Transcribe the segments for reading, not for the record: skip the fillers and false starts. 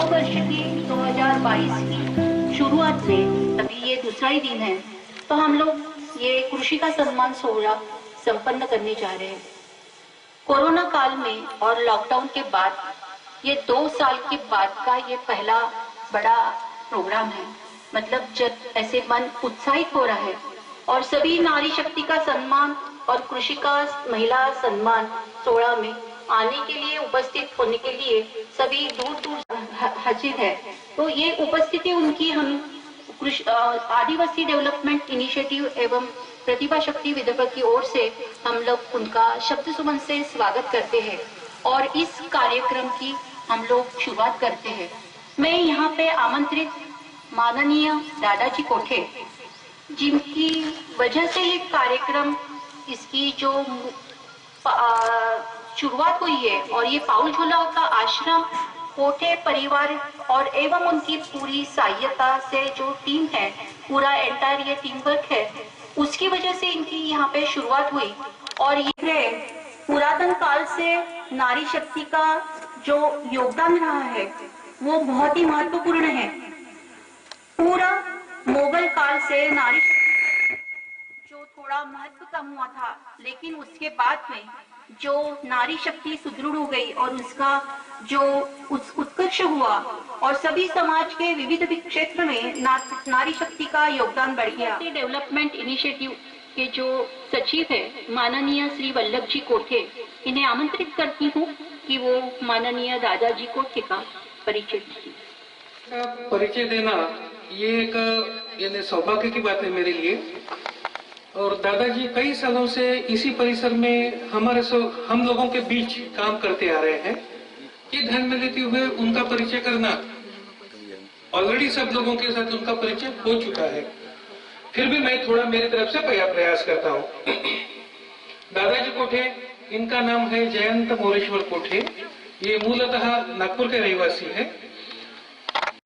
वर्ष की 2022 की शुरुआत में अभी ये दूसरा ही दिन है, तो हम लोग ये कृषि का सम्मान सोहरा संपन्न करने जा रहे हैं। कोरोना काल में और लॉकडाउन के बाद ये 2 साल के बाद का ये पहला बड़ा प्रोग्राम है। मतलब जब ऐसे मन उत्साहित हो रहा है और सभी नारी शक्ति का सम्मान और कृषि का महिला सम्मान सोहरा में आने के लिए, उपस्थित होने के लिए सभी दूर दूर हाजिर है। तो ये उपस्थिति उनकी हम आदिवासी डेवलपमेंट इनिशिएटिव एवं प्रतिभा शक्ति विदर्भ की ओर से हम लोग उनका शब्द सुमन से स्वागत करते हैं और इस कार्यक्रम की हम लोग शुरुआत करते हैं। मैं यहाँ पे आमंत्रित माननीय दादाजी कोठे, जिनकी वजह से ये कार्यक्रम, इसकी जो शुरुआत हुई है और ये पाउल झोला का आश्रम कोठे परिवार और एवं उनकी पूरी सहायता से जो टीम है, पूरा एंटायर ये टीम वर्क है, उसकी वजह से इनकी यहाँ पे शुरुआत हुई। और ये पुरातन काल से नारी शक्ति का जो योगदान रहा है वो बहुत ही महत्वपूर्ण है। पूरा मुगल काल से नारी जो थोड़ा महत्व कम हुआ था, लेकिन उसके बाद में जो नारी शक्ति सुदृढ़ हो गई और उसका जो उत्कर्ष हुआ और सभी समाज के विविध क्षेत्र में नारी शक्ति का योगदान बढ़ गया। डेवलपमेंट इनिशिएटिव के जो सचिव है माननीय श्री वल्लभ जी कोठे, इन्हें आमंत्रित करती हूँ कि वो माननीय दादाजी कोठे का परिचय देना ये एक यानी सौभाग्य की बात है मेरे लिए। और दादाजी कई सालों से इसी परिसर में हम लोगों के बीच काम करते आ रहे हैं। ये ध्यान में लेते हुए उनका परिचय करना, ऑलरेडी सब लोगों के साथ उनका परिचय हो चुका है, फिर भी मैं थोड़ा मेरी तरफ से प्रयास करता हूँ। दादाजी कोठे, इनका नाम है जयंत मोरेश्वर कोठे। ये मूलतः नागपुर के रहवासी है।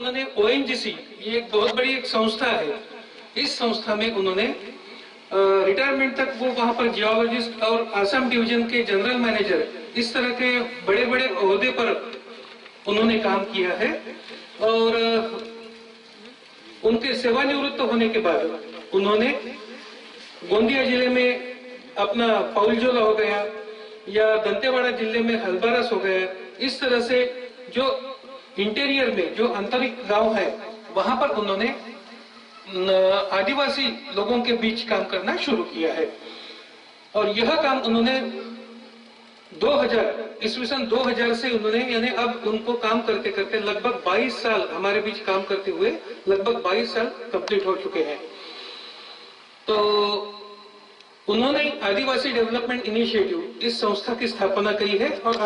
उन्होंने ONGC, ये एक बहुत बड़ी एक संस्था है, इस संस्था में उन्होंने रिटायरमेंट तक वो वहां पर जियोलॉजिस्ट और आसाम डिवीजन के जनरल मैनेजर, इस तरह के बड़े बड़े ओहदे पर उन्होंने काम किया है। और उनके सेवानिवृत्त होने के बाद उन्होंने गोंदिया जिले में अपना पाउलझोला हो गया या दंतेवाड़ा जिले में हलबारस हो गया, इस तरह से जो इंटीरियर में जो आंतरिक गांव है वहां पर उन्होंने आदिवासी लोगों के बीच काम करना शुरू किया है। और यह काम उन्होंने 2000 से उन्होंने, यानी अब उनको काम करते करते लगभग 22 साल, हमारे बीच काम करते हुए लगभग 22 साल कंप्लीट हो चुके हैं। तो उन्होंने आदिवासी डेवलपमेंट इनिशिएटिव इस संस्था की स्थापना की है। और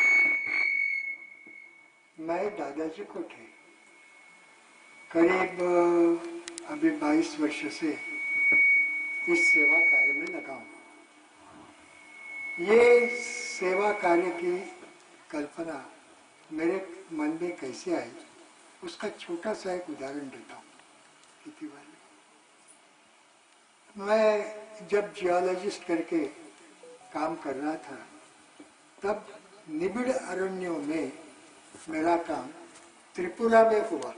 मैं दादाजी कोठे करीब अभी 22 वर्ष से इस सेवा कार्य में लगा हूँ। ये सेवा कार्य की कल्पना मेरे मन में कैसे आई, उसका छोटा सा एक उदाहरण देता हूँ। खेती वाले, मैं जब जियोलॉजिस्ट करके काम कर रहा था, तब निबिड़ अरण्यों में मेरा काम त्रिपुरा में हुआ।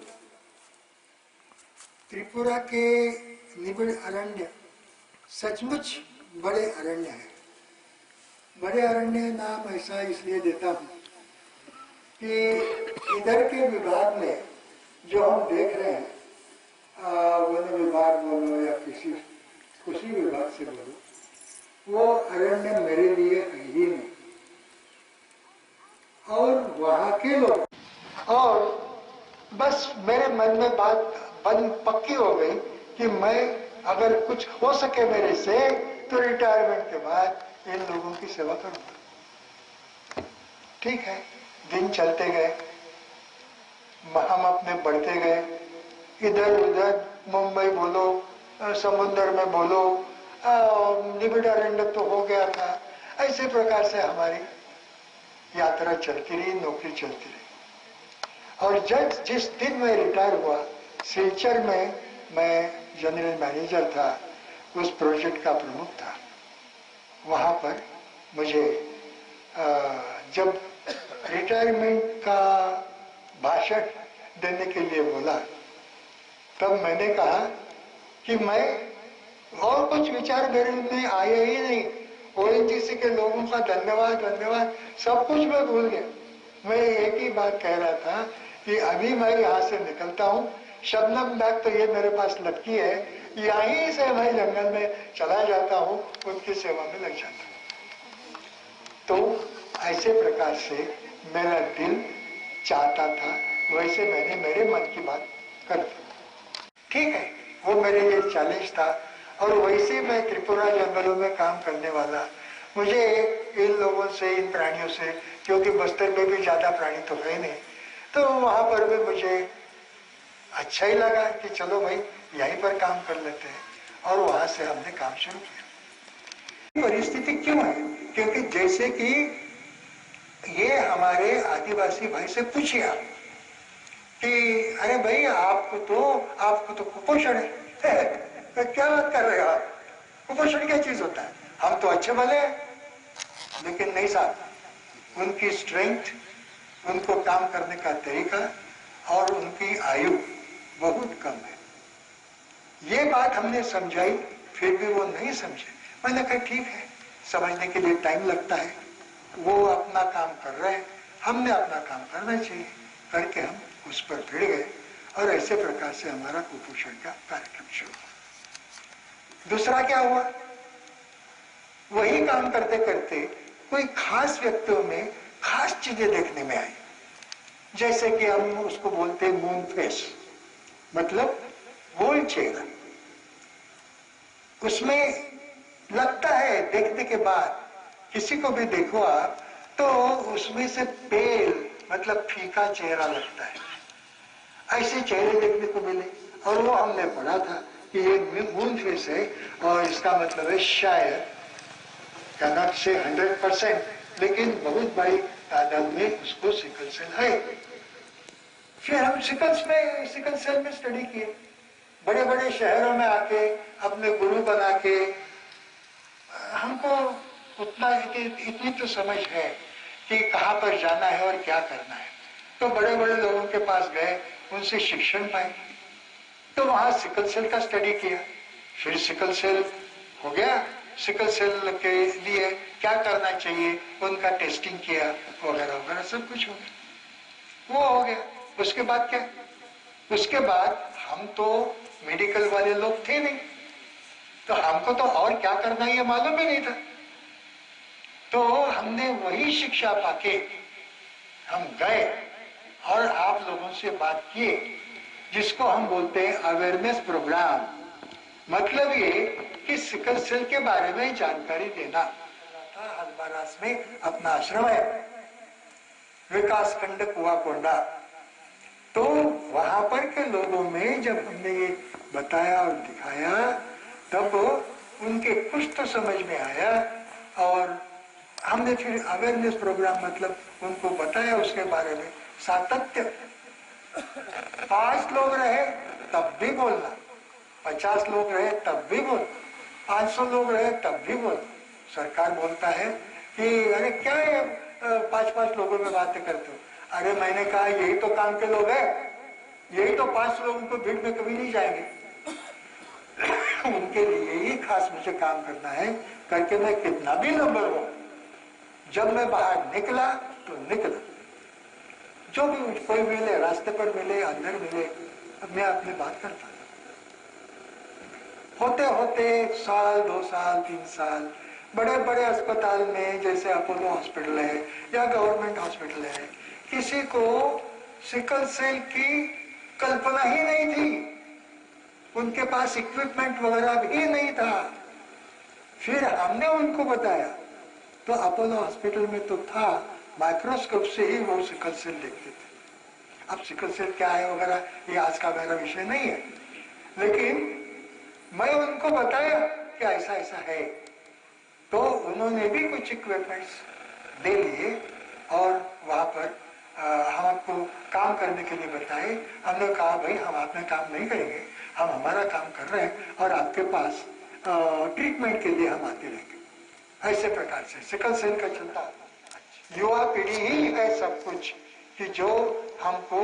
त्रिपुरा के निबिड़ अरण्य सचमुच बड़े अरण्य हैं। बड़े अरण्य नाम ऐसा इसलिए देता हूँ कि इधर के विभाग में जो हम देख रहे हैं, वन विभाग बोलो या किसी विभाग से बोलो, वो अरण्य मेरे लिए है ही नहीं। और वहाँ के लोग, और बस मेरे मन में बात पक्की हो गई कि मैं अगर कुछ हो सके मेरे से तो रिटायरमेंट के बाद इन लोगों की सेवा करूंगा। ठीक है, दिन चलते गए, हम अपने बढ़ते गए, इधर उधर मुंबई बोलो, समुद्र में बोलो, निबिड़ अरण्य तो हो गया था। ऐसे प्रकार से हमारी यात्रा चलती रही, नौकरी चलती रही। और जिस दिन मैं रिटायर हुआ, सिलचर में मैं जनरल मैनेजर था, उस प्रोजेक्ट का प्रमुख था। वहाँ पर मुझे जब रिटायरमेंट का भाषण देने के लिए बोला, तब मैंने कहा कि मैं और कुछ विचार मेरे में आए ही नहीं। ओएनजीसी के लोगों का धन्यवाद धन्यवाद सब कुछ मैं भूल गया। मैं एक ही बात कह रहा था कि अभी मैं यहाँ से निकलता हूँ, शबनम नाग तो ये मेरे पास लड़की है, यहीं से मैं जंगल में चला जाता हूँ, उनकी सेवा में लग जाता हूँ। तो ऐसे प्रकार से मेरा दिल चाहता था, वैसे मैंने मेरे मन की बात कर दी। ठीक है, वो मेरे लिए चैलेंज था। और वैसे मैं त्रिपुरा जंगलों में काम करने वाला, मुझे इन लोगों से, इन प्राणियों से, क्योंकि बस्तर में भी ज्यादा प्राणी तो है नहीं, तो वहां पर भी मुझे अच्छा ही लगा कि चलो भाई यहीं पर काम कर लेते हैं। और वहां से हमने काम शुरू किया। परिस्थिति क्यों है? क्योंकि जैसे कि ये हमारे आदिवासी भाई से पूछिए आप कि अरे भाई आपको तो कुपोषण है तो क्या बात कर रहे हो आप? कुपोषण क्या चीज होता है? हम तो अच्छे भले हैं। लेकिन नहीं साहब, उनकी स्ट्रेंथ, उनको काम करने का तरीका और उनकी आयु बहुत कम है। ये बात हमने समझाई, फिर भी वो नहीं समझे। मैंने कहा ठीक है, समझने के लिए टाइम लगता है, वो अपना काम कर रहे हैं, हमने अपना काम करना चाहिए। करके हम उस पर भिड़ गए और ऐसे प्रकार से हमारा कुपोषण का कार्यक्रम शुरू हुआ। दूसरा क्या हुआ, वही काम करते करते कोई खास व्यक्तियों में खास चीजें देखने में आई। जैसे कि हम उसको बोलते हैं मून फेस, मतलब गोल चेहरा। उसमें लगता है देखने के बाद, किसी को भी देखो आप तो उसमें से पेल मतलब फीका चेहरा लगता है। ऐसे चेहरे देखने को मिले और वो हमने पढ़ा था कि ये मून फेस है और इसका मतलब है शायद कैनॉट से 100%, लेकिन बहुत बड़ी तादाद में उसको सिकल सेल है। फिर हम सिकल सेल में स्टडी किए, बड़े बड़े शहरों में आके अपने गुरु बना के। हमको उतना इतनी तो समझ है कि कहाँ पर जाना है और क्या करना है। तो बड़े बड़े लोगों के पास गए, उनसे शिक्षण पाए, तो वहां सिकल सेल का स्टडी किया। फिर सिकल सेल हो गया, सिकल सेल के लिए क्या करना चाहिए उनका टेस्टिंग किया, वगैरह वगैरह सब कुछ हो गया। वो हो गया। उसके बाद क्या? उसके बाद हम तो मेडिकल वाले लोग थे नहीं, तो हमको तो और क्या करना है ये मालूम ही नहीं था। तो हमने वही शिक्षा पाके हम गए और आप लोगों से बात किए, जिसको हम बोलते हैं अवेयरनेस प्रोग्राम। मतलब ये कि सिकल सेल के बारे में जानकारी देना। हलबारास में अपना आश्रम है, विकास खंड कुआकोंडा। तो वहां पर के लोगों में जब हमने ये बताया और दिखाया, तब उनके कुछ तो समझ में आया। और हमने फिर अवेयरनेस प्रोग्राम मतलब उनको बताया उसके बारे में। सातत्य, 5 लोग रहे तब भी बोलना, 50 लोग रहे तब भी बोल, 500 लोग रहे तब भी बोल। सरकार बोलता है कि अरे क्या है 5-5 लोगों में बातें करते हो? अरे मैंने कहा यही तो काम के लोग हैं, यही तो 5 लोगों को भीड़ में कभी नहीं जाएंगे। उनके लिए ही खास मुझे काम करना है, करके मैं कितना भी नंबर हूं, जब मैं बाहर निकला तो निकला। जो भी कोई मिले, रास्ते पर मिले, अंदर मिले, मैं अपनी बात करता। होते होते 1 साल, 2 साल, 3 साल बड़े बड़े अस्पताल में, जैसे अपोलो हॉस्पिटल है या गवर्नमेंट हॉस्पिटल है, किसी को सिकल सेल की कल्पना ही नहीं थी। उनके पास इक्विपमेंट वगैरह भी नहीं था। फिर हमने उनको बताया तो अपोलो हॉस्पिटल में तो था, माइक्रोस्कोप से ही वो सिकल सेल देखते थे। अब सिकल सेल क्या है वगैरह ये आज का मेरा विषय नहीं है, लेकिन मैं उनको बताया कि ऐसा ऐसा है। तो उन्होंने भी कुछ इक्विपमेंट्स दे लिए और वहां पर हमको काम करने के लिए बताए। हमने कहा भाई हम अपना काम नहीं करेंगे, हम हमारा काम कर रहे हैं और आपके पास ट्रीटमेंट के लिए हम आते रहेंगे। ऐसे प्रकार से सिकल सेल का चलता। युवा पीढ़ी ही है सब कुछ, कि जो हमको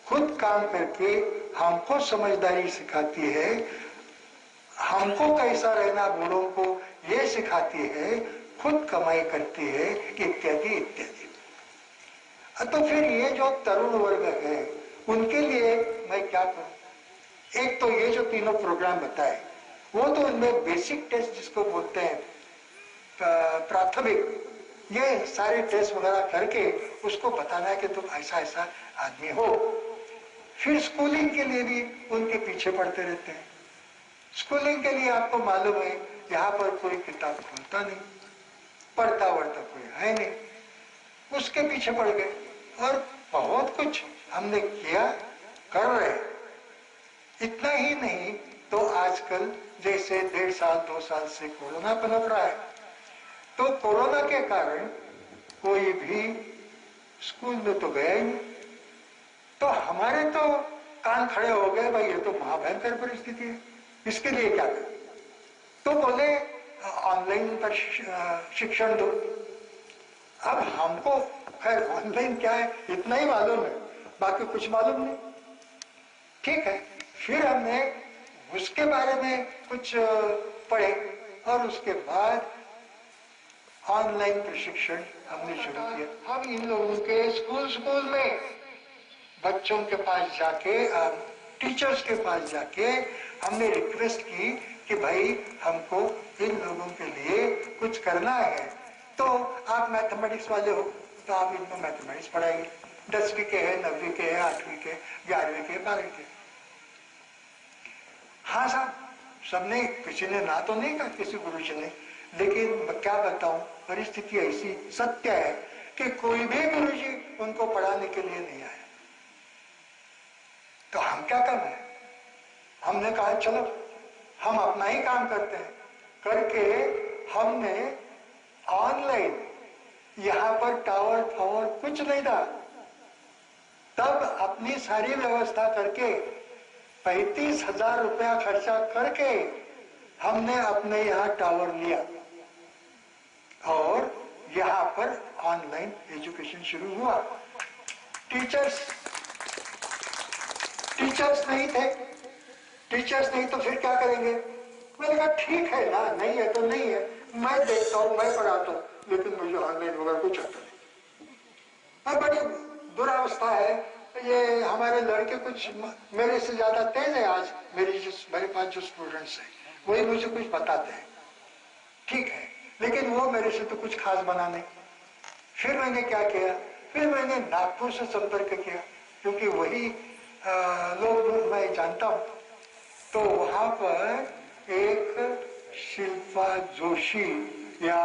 खुद काम करके हमको समझदारी सिखाती है, हमको कैसा रहना बूढ़ों को ये सिखाती है, खुद कमाई करती है, इत्यादि इत्यादि। तो फिर ये जो तरुण वर्ग है उनके लिए मैं क्या करूं? एक तो ये जो तीनों प्रोग्राम बताए वो तो उनमें बेसिक टेस्ट जिसको बोलते हैं प्राथमिक, ये सारे टेस्ट वगैरह करके उसको बताना है कि तुम ऐसा ऐसा आदमी हो। फिर स्कूलिंग के लिए भी उनके पीछे पड़ते रहते हैं। स्कूलिंग के लिए आपको मालूम है यहाँ पर कोई किताब खोलता नहीं, पढ़ता वढ़ता कोई है नहीं, उसके पीछे पड़ गए और बहुत कुछ हमने किया, कर रहे। इतना ही नहीं तो आजकल जैसे 1.5 साल 2 साल से कोरोना पनप रहा है, तो कोरोना के कारण कोई भी स्कूल में तो गया ही नहीं। तो हमारे तो कान खड़े हो गए, भाई ये तो महाभयंकर परिस्थिति है, इसके लिए क्या करें? तो बोले ऑनलाइन पर शिक्षण दो। अब हमको खैर ऑनलाइन क्या है इतना ही मालूम है, बाकी कुछ मालूम नहीं। ठीक है, फिर हमने उसके बारे में कुछ पढ़े और उसके बाद ऑनलाइन प्रशिक्षण हमने शुरू किया। हम इन लोगों के स्कूल में बच्चों के पास जाके, टीचर्स के पास जाके हमने रिक्वेस्ट की कि भाई हमको इन लोगों के लिए कुछ करना है। तो आप मैथमेटिक्स वाले हो तो आप इनको मैथमेटिक्स पढ़ाएंगे, 10वीं के हैं, 9वीं के हैं, 8वीं के, 11वीं के, 12वीं के। हाँ साहब, सबने, किसी ने ना तो नहीं कहा, किसी गुरुजी ने, लेकिन मैं क्या बताऊं, परिस्थिति ऐसी सत्य है कि कोई भी गुरुजी उनको पढ़ाने के लिए नहीं आया। तो हम क्या कर रहे हैं? हमने कहा चलो हम अपना ही काम करते हैं, करके हमने ऑनलाइन, यहाँ पर टावर फावर कुछ नहीं था, तब अपनी सारी व्यवस्था करके 35,000 रुपया खर्चा करके हमने अपने यहाँ टावर लिया और यहाँ पर ऑनलाइन एजुकेशन शुरू हुआ। टीचर्स नहीं थे, टीचर्स नहीं तो फिर क्या करेंगे? मैंने कहा ठीक है ना, नहीं है तो नहीं है, मैं देखता हूँ, मैं पढ़ाता हूँ, लेकिन मुझे ऑनलाइन वगैरह कुछ आता नहीं। बड़ी दुरावस्था है ये। हमारे लड़के कुछ मेरे से ज्यादा तेज है। आज मेरे पास जो स्टूडेंट्स हैं वही मुझे कुछ बताते हैं, ठीक है, लेकिन वो मेरे से तो कुछ खास बना नहीं। फिर मैंने क्या किया? फिर मैंने नागपुर से संपर्क किया, क्योंकि वही लोग मैं जानता हूँ। तो वहां पर एक शिल्पा जोशी या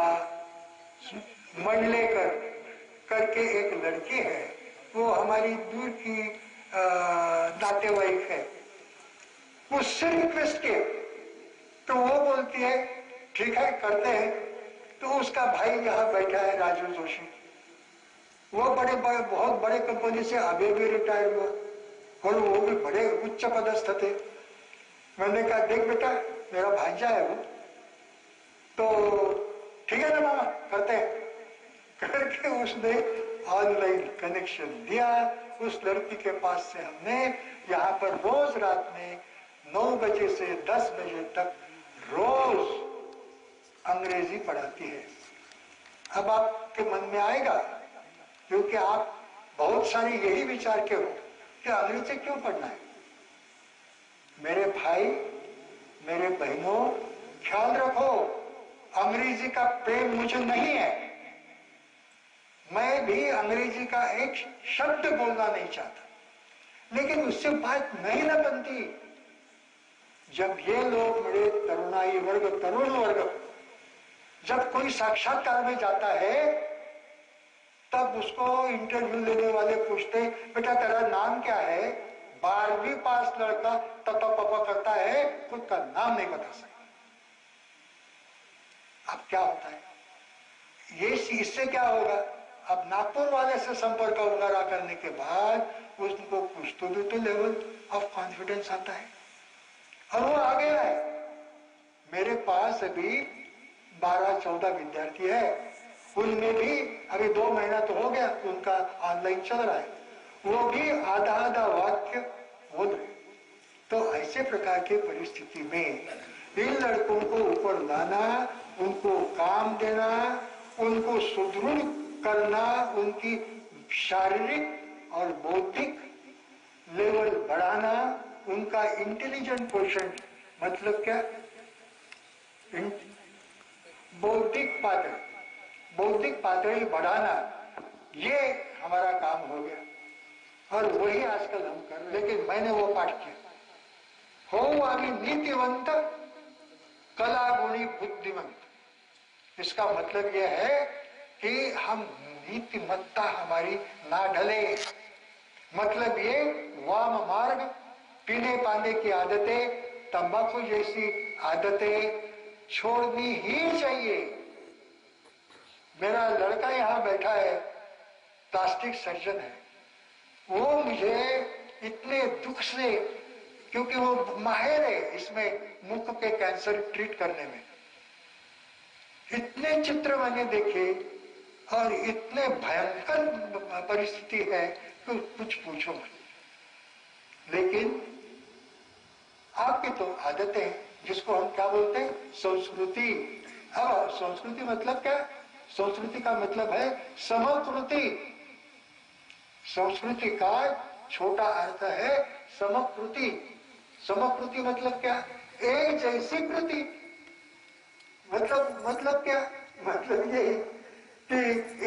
मंडलेकर करके एक लड़की है, वो हमारी दूर की नातेवाईक है। उससे रिक्वेस्ट किया तो वो बोलती है ठीक है करते हैं। तो उसका भाई यहाँ बैठा है राजू जोशी, वो बहुत बड़े कंपनी से अभी भी रिटायर हुआ और वो भी बड़े उच्च पदस्थ थे। मैंने कहा देख बेटा, मेरा भांजा है वो, तो ठीक है ना मामा, करते हैं। करके उसने ऑनलाइन कनेक्शन दिया। उस लड़की के पास से हमने यहाँ पर रोज रात में 9 बजे से 10 बजे तक रोज अंग्रेजी पढ़ाती है। अब आपके मन में आएगा, क्योंकि आप बहुत सारे यही विचार के हो कि अंग्रेजी क्यों पढ़ना है। मेरे भाई, मेरे बहनों, ख्याल रखो, अंग्रेजी का प्रेम मुझे नहीं है। मैं भी अंग्रेजी का एक शब्द बोलना नहीं चाहता, लेकिन उससे बात नहीं ना बनती। जब ये लोग मेरे तरुणाई वर्ग, तरुण वर्ग, जब कोई साक्षात्कार में जाता है तब उसको इंटरव्यू लेने वाले पूछते बेटा तेरा नाम क्या है? 12वीं पास लड़का तता पपा करता है, खुद का नाम नहीं बता सकता। अब क्या होता है ये, इससे क्या होगा? अब नागपुर वाले से संपर्क वगैरह करने के बाद उसको कुछ तो भी तो लेवल ऑफ कॉन्फिडेंस आता है और वो आ गया है। मेरे पास अभी 12-14 विद्यार्थी है, उनमें भी अभी 2 महीना तो हो गया उनका ऑनलाइन चल रहा है। वो भी आधा आधा वाक्य बोल रहे। तो ऐसे प्रकार की परिस्थिति में इन लड़कों को ऊपर लाना, उनको काम देना, उनको सुदृढ़ करना, उनकी शारीरिक और बौद्धिक लेवल बढ़ाना, उनका इंटेलिजेंट क्वोशेंट मतलब क्या, बौद्धिक पातळी बढ़ाना, ये हमारा काम हो गया और वही आजकल हम कर रहे हैं। लेकिन मैंने वो पाठ किया, हो आम्ही नीतिवंत कला गुणी बुद्धिमंत। इसका मतलब यह है कि हम नीतिमत्ता हमारी ना ढले। मतलब ये वाम मार्ग, पीने पाने की आदतें, तंबाकू जैसी आदतें छोड़नी ही चाहिए। मेरा लड़का यहाँ बैठा है, प्लास्टिक सर्जन है, वो मुझे इतने दुख से, क्योंकि वो माहिर है इसमें, मुख के कैंसर ट्रीट करने में, इतने चित्र मैंने देखे और इतने भयंकर परिस्थिति है कि कुछ पूछो मत। लेकिन आपकी तो आदतें, जिसको हम क्या बोलते हैं, संस्कृति। अब संस्कृति मतलब क्या, संस्कृति का मतलब है समकृति। संस्कृति का छोटा अर्थ है समकृति। समकृति मतलब क्या, एक जैसी कृति। मतलब क्या, मतलब ये कि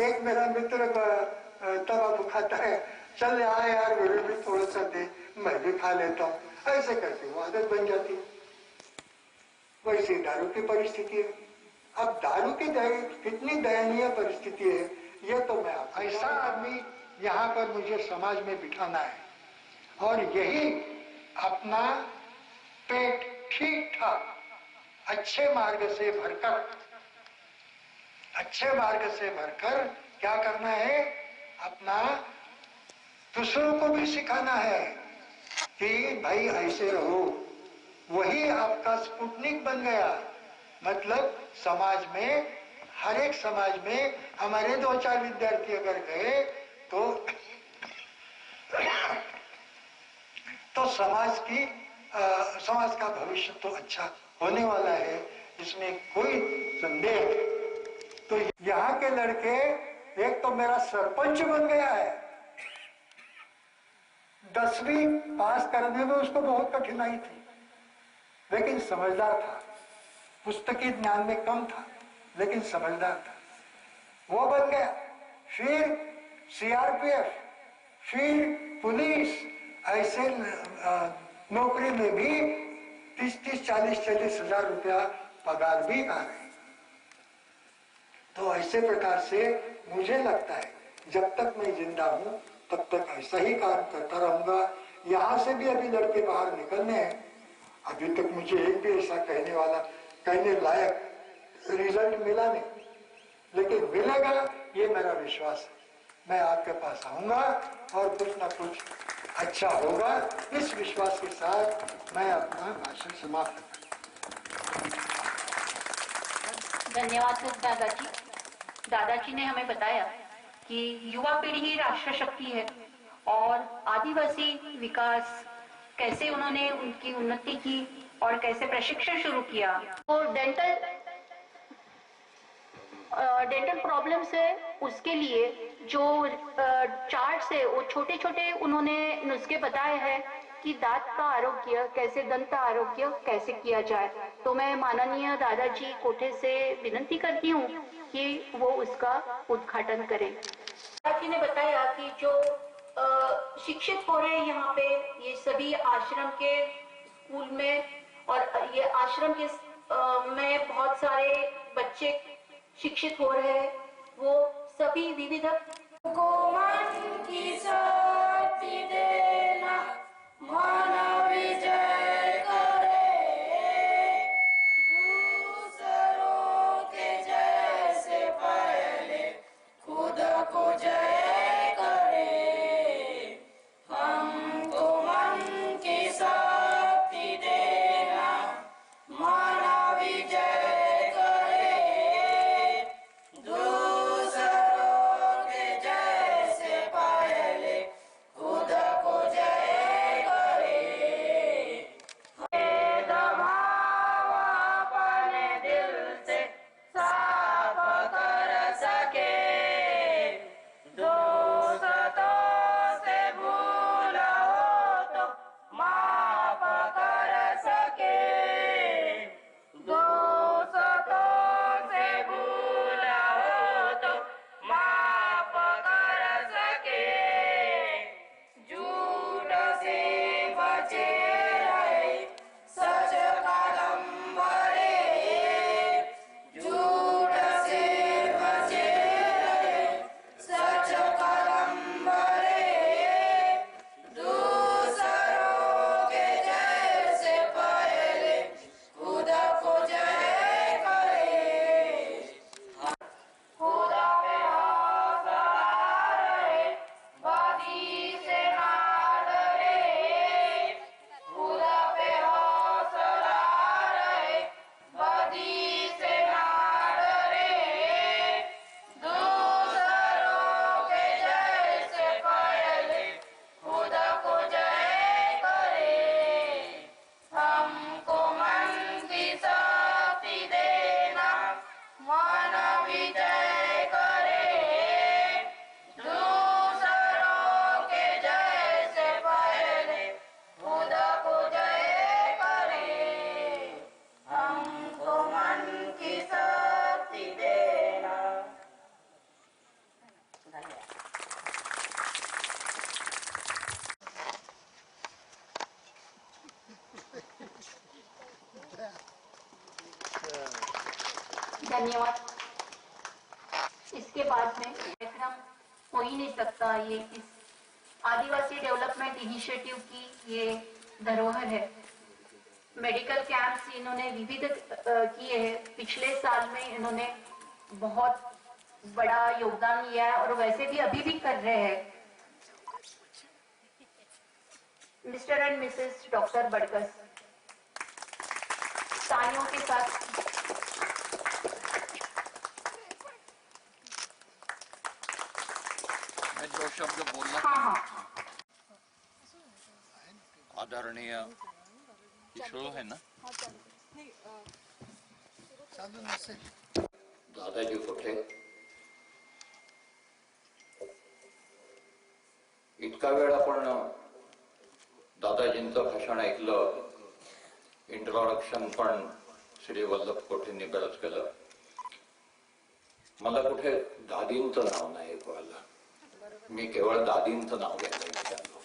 एक मेरा मित्र तंबाकू खाता है, चल यार मेरे भी थोड़ा सा दे, मैं भी खा लेता हूँ, ऐसे करके वो आदत बन जाती है। वैसे दारू की परिस्थिति है। अब दारू की कितनी दयनीय परिस्थिति है, ये तो मैं, ऐसा आदमी यहाँ पर मुझे समाज में बिठाना है और यही अपना पेट ठीक ठाक अच्छे मार्ग से भरकर क्या करना है, अपना दूसरों को भी सिखाना है कि भाई ऐसे रहो। वही आपका स्पुतनिक बन गया। मतलब समाज में, हर एक समाज में हमारे 2-4 विद्यार्थी अगर गए तो समाज का भविष्य तो अच्छा होने वाला है, इसमें कोई संदेह नहीं। तो यहाँ के लड़के, एक तो मेरा सरपंच बन गया है, 10वीं पास करने में उसको बहुत कठिनाई थी, लेकिन समझदार था, पुस्तकी ज्ञान में कम था लेकिन समझदार था, वो बन गया। फिर सीआरपीएफ, फिर पुलिस, ऐसे नौकरी में भी 30-40 हजार रुपया पगार भी आ रहे। तो ऐसे प्रकार से मुझे लगता है जब तक मैं जिंदा हूं तब तक ऐसा ही काम करता रहूंगा। यहाँ से भी अभी लड़के बाहर निकलने हैं, अभी तक मुझे एक भी ऐसा कहने लायक रिजल्ट मिला नहीं, लेकिन मिलेगा ये मेरा विश्वास है। मैं आपके पास आऊंगा और कुछ ना कुछ अच्छा होगा, इस विश्वास के साथ मैं अपना भाषण समाप्त करता हूं। धन्यवाद दादाजी। दादाजी ने हमें बताया कि युवा पीढ़ी ही राष्ट्र शक्ति है और आदिवासी विकास कैसे उन्होंने उनकी उन्नति की और कैसे प्रशिक्षण शुरू किया। और डेंटल प्रॉब्लम्स है, उसके लिए जो चार्ट्स है वो छोटे छोटे उन्होंने नुस्खे बताए हैं कि दांत का आरोग्य कैसे, दंत आरोग्य कैसे किया जाए। तो मैं माननीय दादाजी कोठे से विनती करती हूँ कि वो उसका उद्घाटन करें। दादाजी ने बताया कि जो शिक्षित हो रहे हैं यहाँ पे, ये सभी आश्रम के स्कूल में, और ये आश्रम के में बहुत सारे बच्चे शिक्षित हो रहे हैं, वो सभी विविध को मन की शक्ति देना, मन विजय करे, दूसरों के जैसे पहले खुद को जय करे। हमको मन की शक्ति देना, मन विजय करे, दूसरों के जैसे पहले धन्यवाद। इसके बाद में कार्यक्रम हो ही नहीं सकता, ये इस आदिवासी डेवलपमेंट इनिशिएटिव की ये धरोहर है। मेडिकल कैंप्स इन्होंने विविध किए हैं। पिछले साल में इन्होंने बहुत बड़ा योगदान दिया है और वैसे भी अभी भी कर रहे हैं। Mister and Mrs doctor Badkas तालियों के साथ दो शब्द बोलना। हाँ। आदरणीय शुरू है ना? दादाजी कुठे? इतका वेळ आपण दादाजींचं भाषण ऐकलं, इंट्रोडक्शन पण श्री वल्लभ कोठेंनी बरंच केलं. मला कुठे दादींचं नाव नाही ऐकू आलं. मी केवळ दादींचं नाव घ्यायला विचारलो.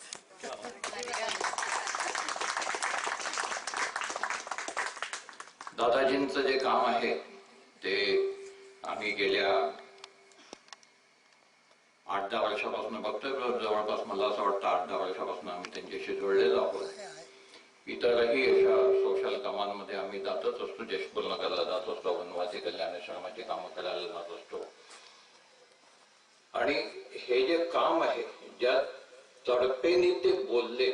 दादाजींचं जे काम आहे ते आम्ही गेल्या 8-10 वर्षापासून बघतोय. जवळपास मला असं वाटतं 8-10 वर्षापासून आम्ही त्यांच्याशी जोडलेलो आहोत. इतरही अशा सोशल कामांमध्ये आम्ही जातच असतो. जशपूरनगरला जात असतो, वनवासी कल्याण आश्रमाची कामं करायला जात असतो. आणि हे जे काम आहे, ज्या तडपेनी ते बोलले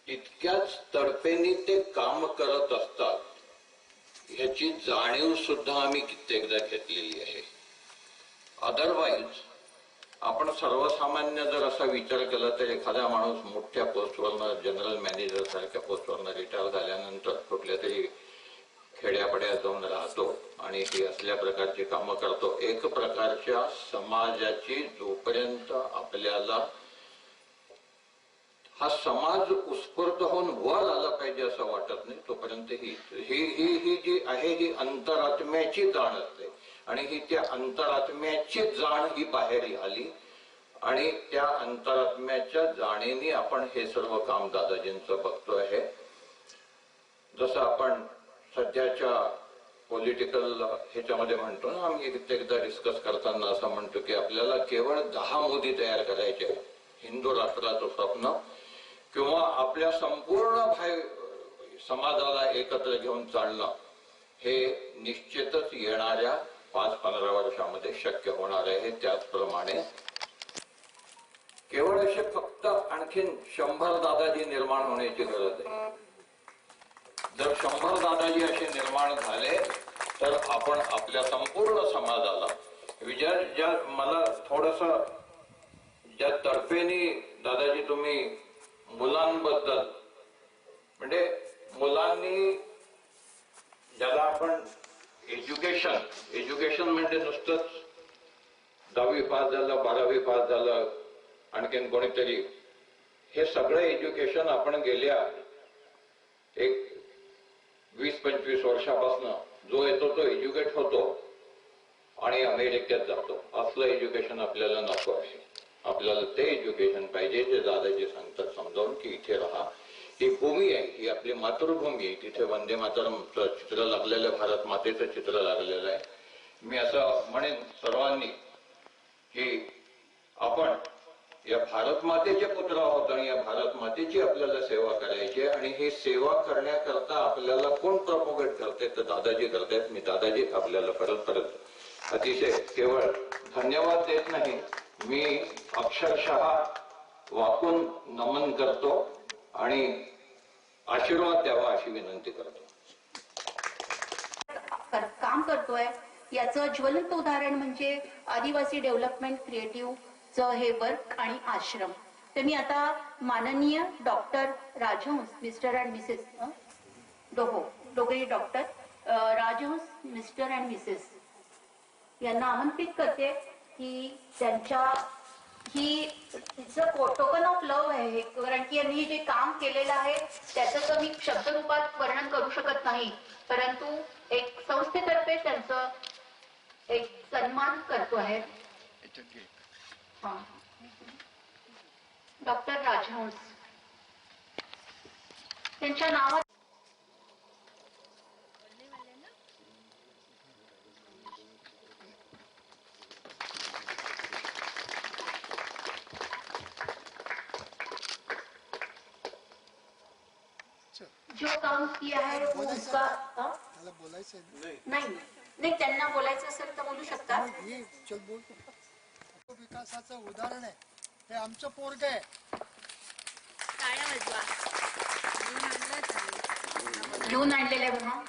तितक्याच तडपेनी ते काम करत असतात, ह्याची जाणीव सुद्धा आम्ही कित्येकदा घेतलेली आहे. अदरवाईज आपण सर्वसामान्य जर असा विचार केला तर एखादा माणूस मोठ्या पोस्टवरनं, जनरल मॅनेजर सारख्या पोस्टवरनं रिटायर झाल्यानंतर कुठल्या तरी खेड्यापड्यात जाऊन राहतो आणि ही असल्या प्रकारची कामं करतो. एक प्रकारच्या समाजाची जोपर्यंत आपल्याला हा समाज उत्स्फूर्त होऊन वर आला पाहिजे असं वाटत नाही, तोपर्यंत ही जी आहे ही अंतरात्म्याची जाण असते. आणि ही त्या अंतरात्म्याची जाण ही बाहेर आली आणि त्या अंतरात्म्याच्या जाणीने आपण हे सर्व काम दादाजींचं बघतो आहे. जसं आपण सध्याच्या पॉलिटिकल ह्याच्यामध्ये म्हणतो ना, आम्ही कित्येकदा डिस्कस करताना असं म्हणतो की आपल्याला केवळ 10 मोदी तयार करायचे, हिंदू राष्ट्राचं स्वप्न, किंवा आपल्या संपूर्ण समाजाला एकत्र घेऊन चालणं हे निश्चितच येणाऱ्या 5-15 वर्षामध्ये शक्य होणार आहे. त्याचप्रमाणे केवळ असे फक्त आणखीन 100 दादाजी निर्माण होण्याची गरज आहे. जर 100 दादाजी असे निर्माण झाले तर आपण आपल्या संपूर्ण समाजाला मला थोडस ज्या तर्फेनी दादाजी तुम्ही मुलांबद्दल, म्हणजे मुलांनी ज्याला आपण एज्युकेशन म्हणजे नुसतंच 10वी पास झालं, 12वी पास झालं, आणखीन कोणीतरी, हे सगळं एज्युकेशन आपण गेल्या एक 20-25 वर्षापासून जो येतो तो एज्युकेट होतो आणि अमेरिकेत जातो. असलं एज्युकेशन आपल्याला नको आहे. आपल्याला ते एज्युकेशन पाहिजे जे दादाजी सांगतात समजावून की इथे राहा, ही भूमी आहे, ही आपली मातृभूमी आहे, तिथे वंदे मातरमचं चित्र लागलेलं, भारत मातेचं चित्र लागलेलं आहे. मी असं म्हणेन सर्वांनी की आपण या भारत मातेचे पुत्र आहोत आणि या भारत मातेची आपल्याला सेवा करायची, आणि ही सेवा करण्याकरता आपल्याला कोण प्रपोगेट करते तर दादाजी करतायत. मी दादाजी आपल्याला परत अतिशय केवळ धन्यवाद देत नाही, मी अक्षरशः वाकून नमन करतो आणि आशीर्वाद द्यावा अशी विनंती करतो. काम करतोय याचं ज्वलंत उदाहरण म्हणजे आदिवासी डेव्हलपमेंट क्रिएटिव्हचं हे वर्क आणि आश्रम. तर मी आता माननीय doctor Rajhans, mister and Mrs दोघे doctor Rajhans mister and Mrs यांना आमंत्रित करते की त्यांच्या ही टोकन ऑफ लव्ह आहे, कारण की यांनी जे काम केलेलं आहे त्याचं तर मी शब्दरूपात वर्णन करू शकत नाही, परंतु एक संस्थेतर्फे त्यांचं एक सन्मान करतो आहे. डॉक्टर राजहंस त्यांच्या नावात जो काम किया है वो उसका हाँ? त्याला बोलायचं आहे नाही नाही त्यांना बोलायचं असेल तर बोलू शकतात. ना. ही चल बोल. विकासाचं उदाहरण आहे हे आमचं पोरग आहे. घेऊन आणलेलं आहे म्हणून.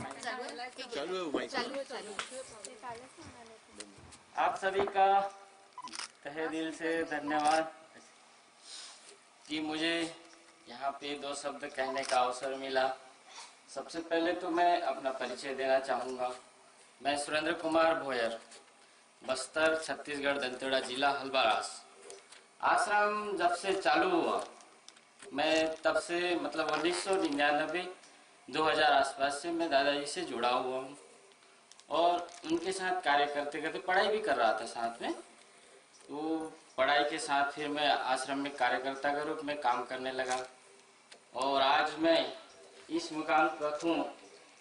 आप सभी का तहे दिल से धन्यवाद कि मुझे यहाँ पे 2 शब्द कहने का अवसर मिला। सबसे पहले तो मैं अपना परिचय देना चाहूँगा। मैं सुरेंद्र कुमार भोयर, बस्तर छत्तीसगढ़, दंतेवाड़ा जिला, हलबारास। आश्रम जब से चालू हुआ मैं तब से मतलब 1999 2000 आसपास से मैं दादाजी से जुड़ा हुआ हूँ और उनके साथ कार्य करते करते पढ़ाई भी कर रहा था साथ में। तो पढ़ाई के साथ फिर मैं आश्रम में कार्यकर्ता के रूप में काम करने लगा और आज मैं इस मुकाम पर हूँ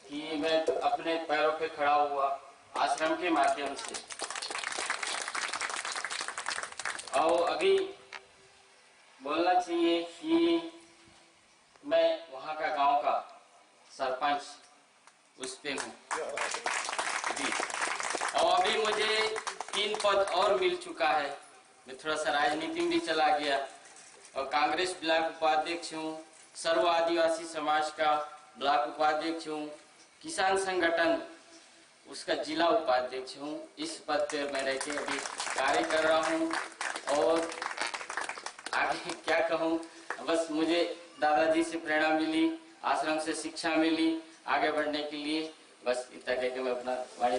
कि मैं अपने पैरों पे खड़ा हुआ आश्रम के माध्यम से। और अभी बोलना चाहिए कि मैं वहाँ का गांव का सरपंच उस पे हूँ जी। और अभी मुझे 3 पद और मिल चुका है। मैं थोड़ा सा राजनीति में भी चला गया और कांग्रेस ब्लॉक उपाध्यक्ष हूँ, सर्व आदिवासी समाज का ब्लॉक उपाध्यक्ष हूँ, किसान संगठन उसका जिला उपाध्यक्ष हूँ। इस पद पर मैं रह के अभी कार्य कर रहा हूँ और आगे क्या कहूँ, बस मुझे दादाजी से प्रेरणा मिली, आश्रम से शिक्षा मिली आगे बढ़ने के लिए। बस इतना कह के मैं अपना वाणी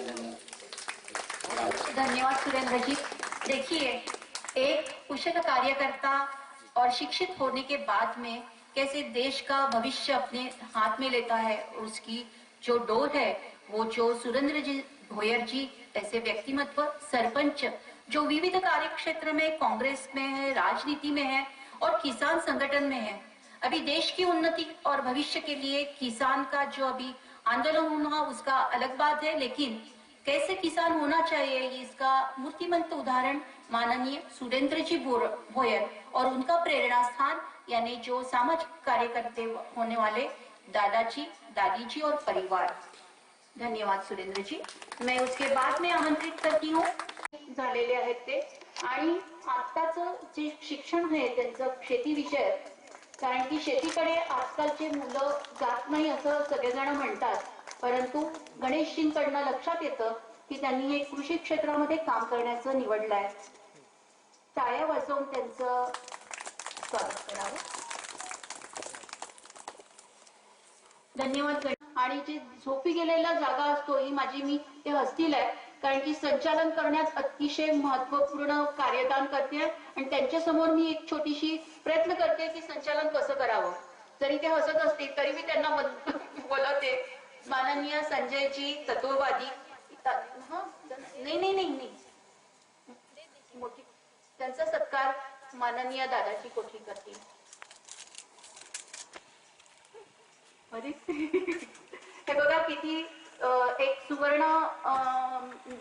धन्यवाद सुरेंद्र जी। देखिए, एक कुशल कार्यकर्ता और शिक्षित होने के बाद में कैसे देश का भविष्य अपने हाथ में लेता है, उसकी जो डोर है वो जो सुरेंद्र जी भोयर जी ऐसे व्यक्तिमत्व, सरपंच जो विविध कार्य क्षेत्र में कांग्रेस में है, राजनीति में है और किसान संगठन में है। अभी देश की उन्नति और भविष्य के लिए किसान का जो अभी आंदोलन होना उसका अलग बात है, लेकिन कैसे किसान होना चाहिए इसका मूर्तिमंत उदाहरण माननीय सुरेंद्र जी भोयर और उनका प्रेरणा स्थान यानी जो सामाजिक कार्य करते होने वाले दादाजी, दादी जी और परिवार। धन्यवाद सुरेंद्र जी। मैं उसके बाद में आमंत्रित करती हूँ झालेले आहेत ते आणि आत्ताचं जे शिक्षण आहे त्यांचं शेतीविषयक, कारण की शेतीकडे आजकालचे मुलं जात नाही असं सगळेजण म्हणतात, परंतु गणेशजींकडनं लक्षात येतं की त्यांनी हे कृषी क्षेत्रामध्ये काम करण्याचं निवडलंय। टाळ्या वाजवून त्यांचं स्वागत करावं। धन्यवाद। आणि जे झोपी गेलेला जागा असतो ही माझी मी ते हसतील आहे, कारण की संचालन करण्यात अतिशय महत्वपूर्ण कार्यदान करते आणि त्यांच्या समोर मी एक छोटीशी प्रयत्न करते की संचालन कसं करावं। जरी ते हसत असतील तरी मी त्यांना बोलवते। माननीय संजयजी तत्ववादी, नाही नाही नाही नाही मोठी त्यांचा सत्कार माननीय दादाजी कोठी करतील। हे बघा किती एक सुवर्ण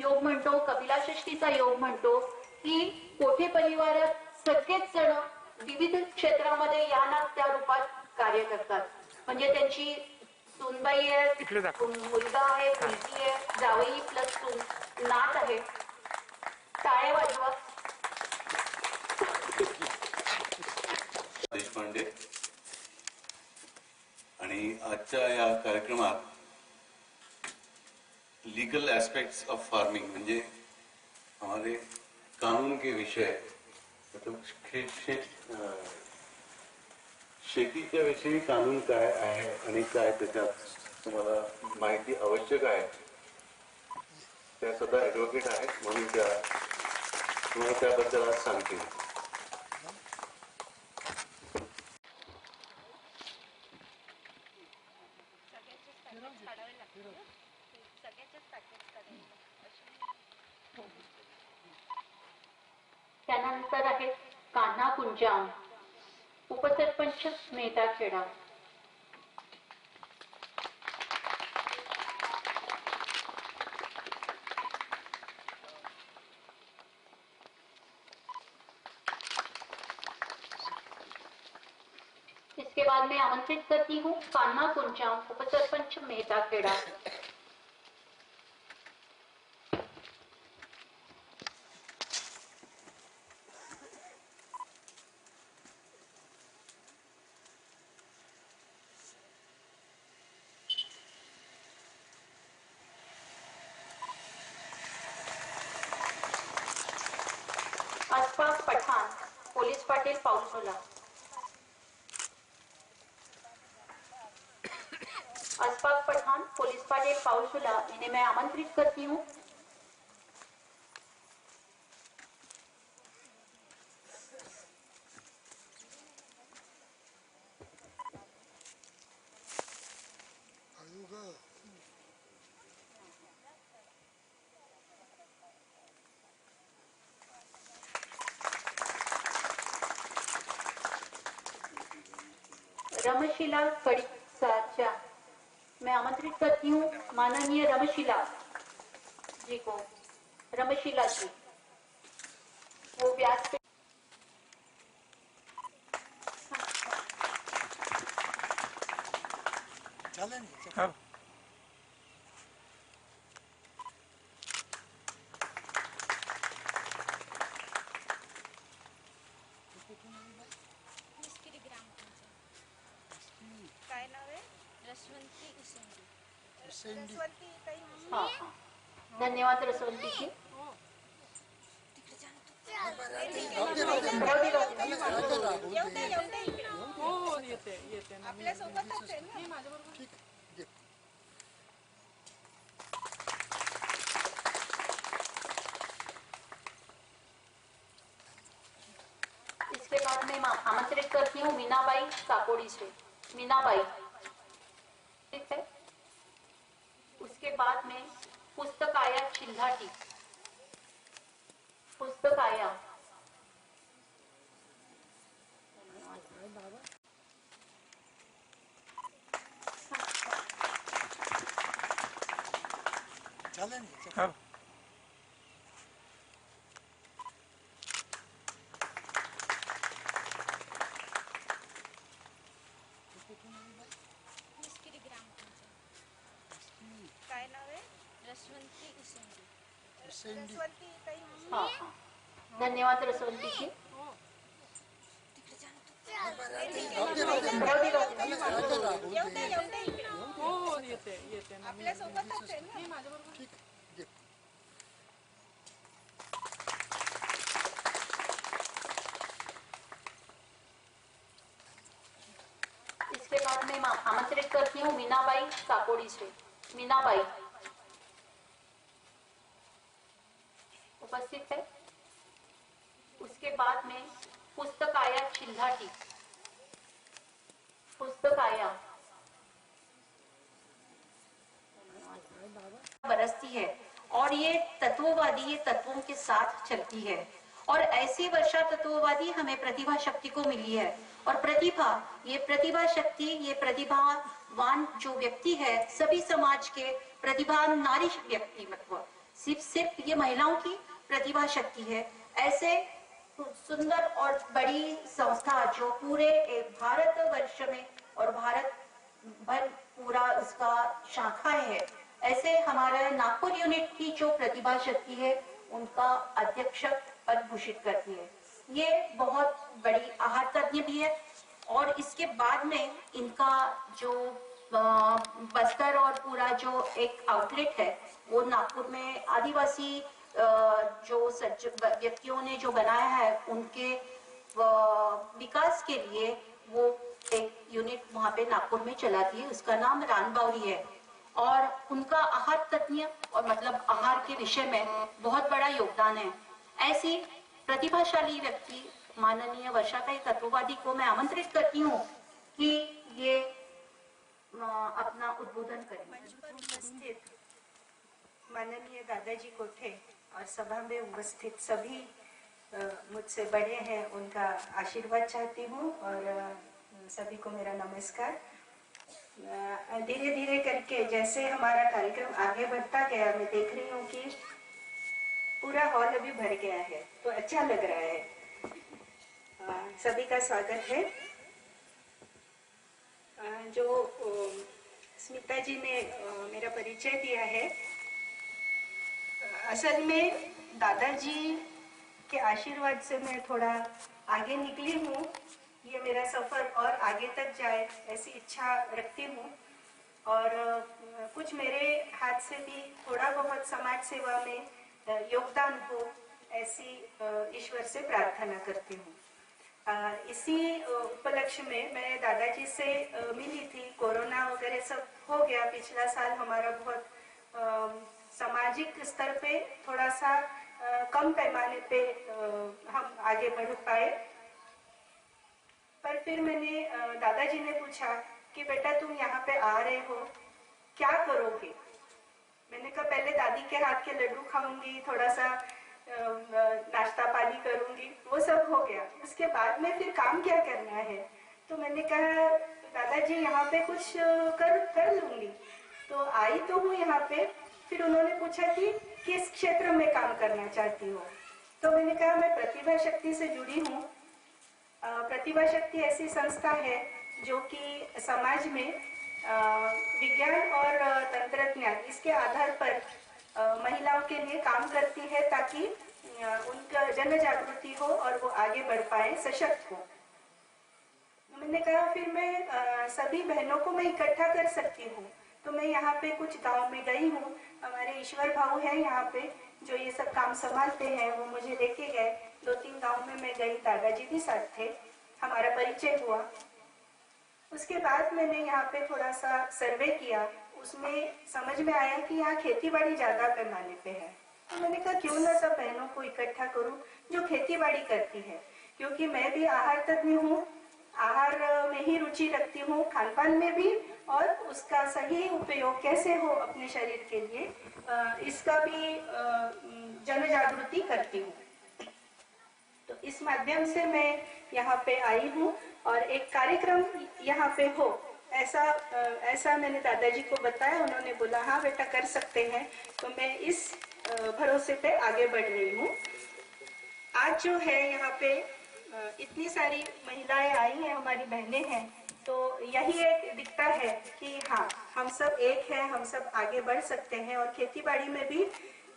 योग म्हणतो, कपिला षष्ठीचा योग म्हणतो की कोठे परिवारात सगळेच जण विविध क्षेत्रामध्ये या ना त्या रूपात कार्य करतात। म्हणजे त्यांची सूनबाई आहे, मुलगा आहे, मुलगी आहे, जावई प्लस सून, नात आहे। टाळ्या वाजवा। देशपांडे आणि आजच्या या कार्यक्रमात लीगल एस्पेक्ट्स ऑफ फार्मिंग म्हणजे हमारे कानून के विषय, मतलब शेतीच्या विषयी कानून काय आहे आणि काय त्याच्यात तुम्हाला माहिती आवश्यक आहे। त्या स्वतः ॲडव्होकेट आहेत म्हणून त्या तुम्हाला त्याबद्दल आज सांगतील। त्यानंतर आहे कान्हा कुंजाम, उपसरपंच मेहताखेडा। इसके इसके बाद मैं आमंत्रित करती हूँ कान्हा कुंचाम उपसरपंच मेहता खेड़ा। अशफाक पठान पोलीस पाटील पाऊसोला। अशफाक पठान पोलीस पाटील पाऊसोला इन्हें मैं आमंत्रित करती हूँ। रमशिला कड़ीसाचा मैं आमंत्रित करती हूँ माननीय रमशिला जी को। रमशिला जी वो व्यास पे काय नाव आहे? रसवंती उसंडी. रसवंती ताई. हाँ हाँ धन्यवाद रसवंती जी। आपल्या सोबतच आहे ना. माझ्याबरोबर. इसके बाद मैं आमंत्रित करती हूँ मीनाबाई काकोड़ी से। मीनाबाई ठीक है। उसके बाद में पुस्तकाया चिल्हाटी। पुस्तकाया काय नाव आहे? रसवंती उसंडी. रसवंती ताई. हाँ हाँ धन्यवाद रसवंती जी। आपल्या सोबतच आहे ना. माझ्याबरोबर. इसके बाद मैं आमंत्रित करती हूँ मीनाबाई काकोड़ी से। मीनाबाई उपस्थित है। उसके बाद में पुस्तकाया चिल्हाटी। पुस्तकाया बरसती है और ये तत्ववादी ये तत्वों के साथ चलती है और ऐसी वर्षा तत्ववादी हमें प्रतिभा शक्ति को मिली है। और प्रतिभा शक्ति ये प्रतिभावान जो व्यक्ति है सभी समाज के प्रतिभावान नारी व्यक्तिमत्व सिर्फ ये महिलाओं की प्रतिभा शक्ति है। ऐसे सुंदर और बड़ी संस्था जो पूरे भारत वर्ष में और भारत भर पूरा उसका शाखाएं है, ऐसे हमारा नागपुर यूनिट की जो प्रतिभा शक्ति है उनका अध्यक्ष पद घोषित करती है। ये बहुत बड़ी आहार तज्ञ भी है और इसके बाद में इनका जो बस्तर और पूरा जो एक आउटलेट है वो नागपुर में आदिवासी जो व्यक्तियों ने जो बनाया है उनके विकास के लिए वो एक यूनिट वहां पे नागपुर में चलाती है। उसका नाम रानबावरी है और उनका आहार तज्ञ और मतलब आहार के विषय में बहुत बड़ा योगदान है। ऐसी प्रतिभाशाली व्यक्ति माननीय वर्षाताई तत्ववादी को मैं आमंत्रित करती हूँ कि ये अपना उद्बोधन करें। मंच पर उपस्थित माननीय दादाजी कोठे और सभा में उपस्थित सभी मुझसे बड़े हैं उनका आशीर्वाद चाहती हूँ और सभी को मेरा नमस्कार। धीरे धीरे करके जैसे हमारा कार्यक्रम आगे बढ़ता गया मैं देख रही हूँ कि पूरा हॉल अभी भर गया है तो अच्छा लग रहा है। सभी का स्वागत है। जो स्मिता जी ने मेरा परिचय दिया है, असल में दादाजी के आशीर्वाद से मैं थोड़ा आगे निकली हूँ। ये मेरा सफ़र और आगे तक जाए ऐसी इच्छा रखती हूँ और कुछ मेरे हाथ से भी थोड़ा बहुत समाज सेवा में योगदान हो ऐसी ईश्वर से प्रार्थना करती हूँ। इसी उपलक्ष्य में मैं दादाजी से मिली थी। कोरोना वगैरह सब हो गया, पिछला साल हमारा बहुत सामाजिक स्तर पे थोड़ा सा कम पैमाने पे हम आगे बढ़ पाए। पर फिर मैंने दादाजी ने पूछा कि बेटा तुम यहाँ पे आ रहे हो, क्या करोगे? मैंने कहा पहले दादी के हाथ के लड्डू खाऊंगी, थोड़ा सा नाश्ता पानी करूंगी, वो सब हो गया। उसके बाद में फिर काम क्या करना है? तो मैंने कहा दादाजी यहाँ पे कुछ कर लूंगी। तो आई तो हूँ यहाँ पे। फिर उन्होंने पूछा कि किस क्षेत्र में काम करना चाहती हो? तो मैंने कहा मैं प्रतिभा शक्ति से जुड़ी हूँ। प्रतिभा शक्ति ऐसी संस्था है जो कि समाज में विज्ञान और तंत्रज्ञान इसके आधार पर महिलाओं के लिए काम करती है ताकि उनका जन जागृति हो और वो आगे बढ़ पाए, सशक्त हो। मैंने कहा फिर मैं सभी बहनों को मैं इकट्ठा कर सकती हूँ। तो मैं यहाँ पे कुछ गांव में गई हूँ। हमारे ईश्वर भाऊ हैं यहाँ पे जो ये सब काम संभालते हैं, वो मुझे लेके गए। 2-3 गांव में मैं गई, दादाजी भी साथ थे, हमारा परिचय हुआ। उसके बाद मैंने यहाँ पे थोड़ा सा सर्वे किया। उसमें समझ में आया कि यहाँ खेती बाड़ी ज्यादा पैमाने पे है। तो मैंने कहा क्यों ना सब बहनों को इकट्ठा करूँ जो खेती बाड़ी करती है, क्योंकि मैं भी आहार तज्ञ हूँ, आहार में ही रुचि रखती हूँ, खान पान में भी, और उसका सही उपयोग कैसे हो अपने शरीर के लिए, इसका भी जन जागृति करती हूँ। तो इस माध्यम से मैं यहाँ पे आई हूँ और एक कार्यक्रम यहाँ पे हो ऐसा मैंने दादाजी को बताया। उन्होंने बोला हाँ बेटा कर सकते हैं। तो मैं इस भरोसे पे आगे बढ़ रही हूँ। आज जो है यहाँ पे इतनी सारी महिलाएं आई हैं, हमारी बहनें हैं, तो यही एक दिखता है कि हाँ हम सब एक हैं, हम सब आगे बढ़ सकते हैं। और खेती बाड़ी में भी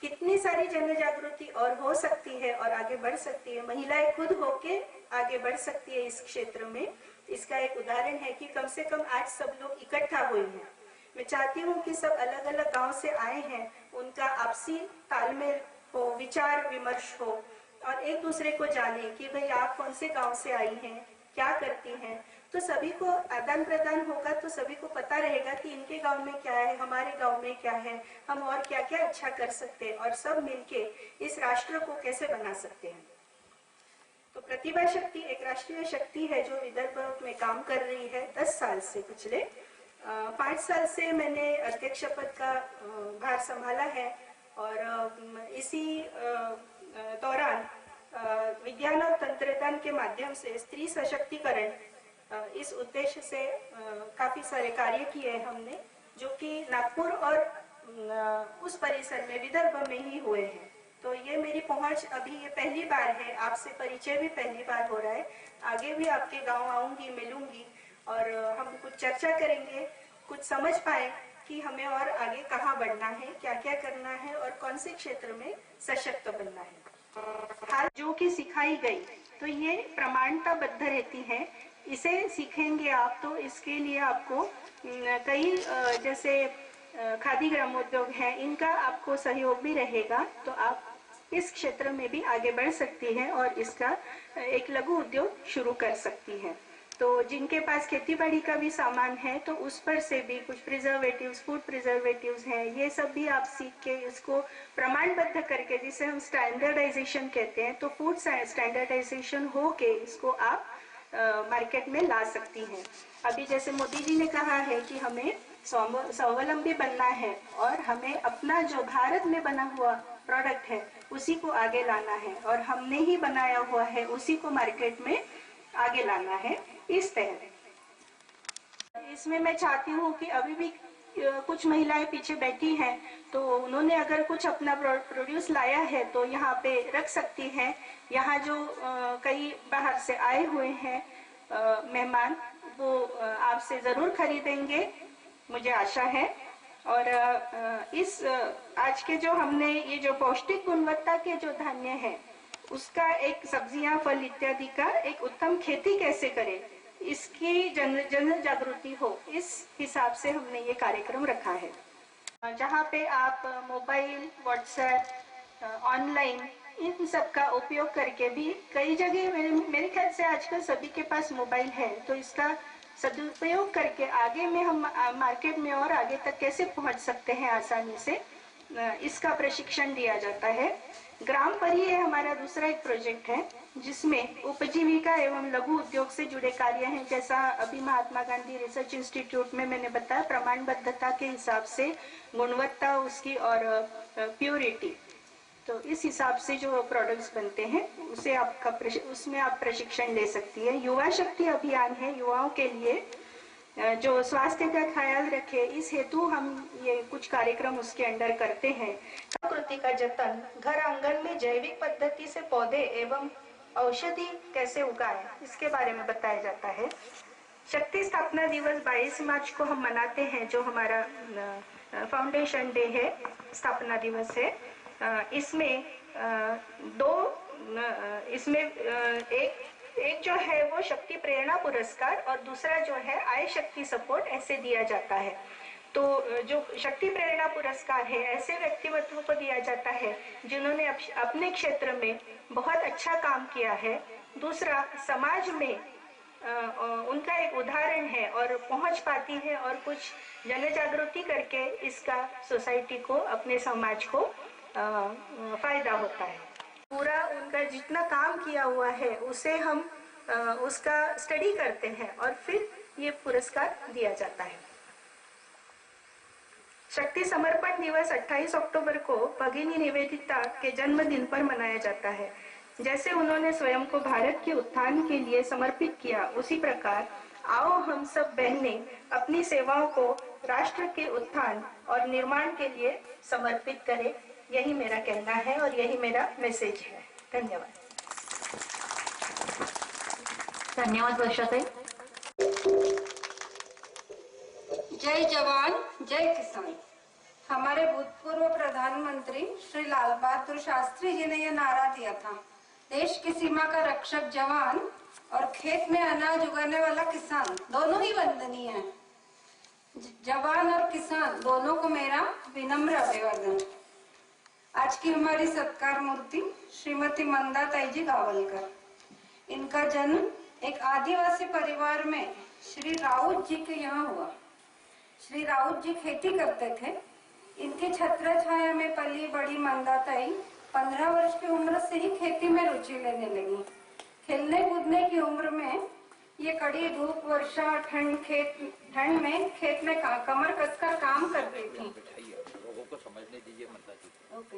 कितनी सारी जन जागृति और हो सकती है और आगे बढ़ सकती है। महिलाएं खुद होके आगे बढ़ सकती है इस क्षेत्र में। इसका एक उदाहरण है कि कम से कम आज सब लोग इकट्ठा हुए हैं। मैं चाहती हूँ कि सब अलग अलग गांव से आए हैं, उनका आपसी तालमेल हो, विचार विमर्श हो और एक दूसरे को जाने कि भाई आप कौन से गांव से आई हैं, क्या करती हैं। तो सभी को आदान प्रदान होगा तो सभी को पता रहेगा कि इनके गांव में क्या है, हमारे गांव में क्या है, हम और क्या क्या अच्छा कर सकते हैं और सब मिलके इस राष्ट्र को कैसे बना सकते हैं। तो प्रतिभा शक्ति एक राष्ट्रीय शक्ति है जो विदर्भ में काम कर रही है 10 साल से। पिछले 5 साल से मैंने अध्यक्ष पद का भार संभाला है और इसी दौरान विज्ञान और तंत्रज्ञान के माध्यम से स्त्री सशक्तिकरण इस उद्देश्य से काफी सारे कार्य किए हैं हमने, जो कि नागपुर और उस परिसर में विदर्भ में ही हुए हैं। तो ये मेरी पहुंच अभी ये पहली बार है, आपसे परिचय भी पहली बार हो रहा है। आगे भी आपके गांव आऊंगी, मिलूंगी और हम कुछ चर्चा करेंगे, कुछ समझ पाए कि हमें और आगे कहाँ बढ़ना है, क्या क्या करना है और कौन से क्षेत्र में सशक्त बनना है। हाल जो कि सिखाई गई तो ये प्रमाणताबद्ध रहती है। इसे सीखेंगे आप तो इसके लिए आपको कई जैसे खादी ग्रामोद्योग है, इनका आपको सहयोग भी रहेगा। तो आप इस क्षेत्र में भी आगे बढ़ सकती हैं और इसका एक लघु उद्योग शुरू कर सकती हैं। तो जिनके पास खेतीबाड़ी का भी सामान है तो उस पर से भी कुछ प्रिजर्वेटिव्स, फूड प्रिजर्वेटिव्स हैं, ये सब भी आप सीख के इसको प्रमाणबद्ध करके, जिसे हम स्टैंडर्डाइजेशन कहते हैं, तो फूड स्टैंडर्डाइजेशन हो के इसको आप मार्केट में ला सकती हैं। अभी जैसे मोदी जी ने कहा है कि हमें स्वावलंबी बनना है और हमें अपना जो भारत में बना हुआ प्रोडक्ट है उसी को आगे लाना है और हमने ही बनाया हुआ है उसी को मार्केट में आगे लाना है। इस तरह इसमें मैं चाहती हूँ कि अभी भी कुछ महिलाएं पीछे बैठी हैं, तो उन्होंने अगर कुछ अपना प्रोड्यूस लाया है तो यहाँ पे रख सकती हैं। यहाँ जो कई बाहर से आए हुए हैं मेहमान वो आपसे जरूर खरीदेंगे, मुझे आशा है। और इस आज के जो हमने ये जो पौष्टिक गुणवत्ता के जो धान्य है उसका एक सब्जियां फल इत्यादि का एक उत्तम खेती कैसे करें इसकी जन जागृति हो, इस हिसाब से हमने ये कार्यक्रम रखा है, जहाँ पे आप मोबाइल, व्हाट्सएप, ऑनलाइन इन सब का उपयोग करके भी कई जगह मेरे ख्याल से आजकल सभी के पास मोबाइल है, तो इसका सदुपयोग करके आगे में हम मार्केट में और आगे तक कैसे पहुंच सकते हैं आसानी से, इसका प्रशिक्षण दिया जाता है। ग्राम परी हमारा दूसरा एक प्रोजेक्ट है जिसमें उपजीविका एवं लघु उद्योग से जुड़े कार्य हैं, जैसा अभी महात्मा गांधी रिसर्च इंस्टीट्यूट में मैंने बताया, प्रमाणबद्धता के हिसाब से गुणवत्ता उसकी और प्योरिटी, तो इस हिसाब से जो प्रोडक्ट्स बनते हैं उसे उसमें आप प्रशिक्षण ले सकती है। युवा शक्ति अभियान है, युवाओं के लिए जो स्वास्थ्य का ख्याल रखे, इस हेतु हम ये कुछ कार्यक्रम उसके अंडर करते हैं। प्रकृति का जतन, घर आंगन में जैविक पद्धति से पौधे एवं औषधि कैसे उगाएं, इसके बारे में बताया जाता है। शक्ति स्थापना दिवस 22 मार्च को हम मनाते हैं, जो हमारा फाउंडेशन डे है, स्थापना दिवस है। इसमें एक जो है वो शक्ति प्रेरणा पुरस्कार और दूसरा जो है आय शक्ति सपोर्ट ऐसे दिया जाता है। तो जो शक्ति प्रेरणा पुरस्कार है ऐसे व्यक्तित्व को दिया जाता है जिन्होंने अपने क्षेत्र में बहुत अच्छा काम किया है, दूसरा समाज में उनका एक उदाहरण है और पहुंच पाती है और कुछ जन जागृति करके इसका सोसाइटी को, अपने समाज को फायदा होता है। पूरा उनका जितना काम किया हुआ है उसे हम उसका स्टडी करते हैं और फिर ये पुरस्कार दिया जाता है। शक्ति समर्पण दिवस 28 अक्टूबर को भगिनी निवेदिता के जन्मदिन पर मनाया जाता है। जैसे उन्होंने स्वयं को भारत के उत्थान के लिए समर्पित किया, उसी प्रकार आओ हम सब बहनें अपनी सेवाओं को राष्ट्र के उत्थान और निर्माण के लिए समर्पित करें। यही मेरा कहना है और यही मेरा मैसेज है। धन्यवाद। धन्यवाद वर्षाताई। जय जवान जय किसान। हमारे भूतपूर्व प्रधानमंत्री श्री लाल बहादुर शास्त्री जी ने यह नारा दिया था, देश की सीमा का रक्षक जवान और खेत में अनाज उगाने वाला किसान, दोनों ही वंदनीय हैं। जवान और किसान दोनों को मेरा विनम्र अभिवादन। आज की हमारी सत्कार मूर्ति श्रीमती मंदाताई जी गावलकर। इनका जन्म एक आदिवासी परिवार में श्री राउत जी के यहाँ हुआ। श्री राउत जी खेती करते थे। इनकी छत्र छाया में पली बड़ी मंदाताई 15 वर्ष की उम्र से ही खेती में रुचि लेने लगी। खेलने कूदने की उम्र में ये कड़ी धूप, वर्षा, ठंड में खेत में कमर कसकर काम करती थी। लोगों को समझने दीजिए मंदाताई। ओके।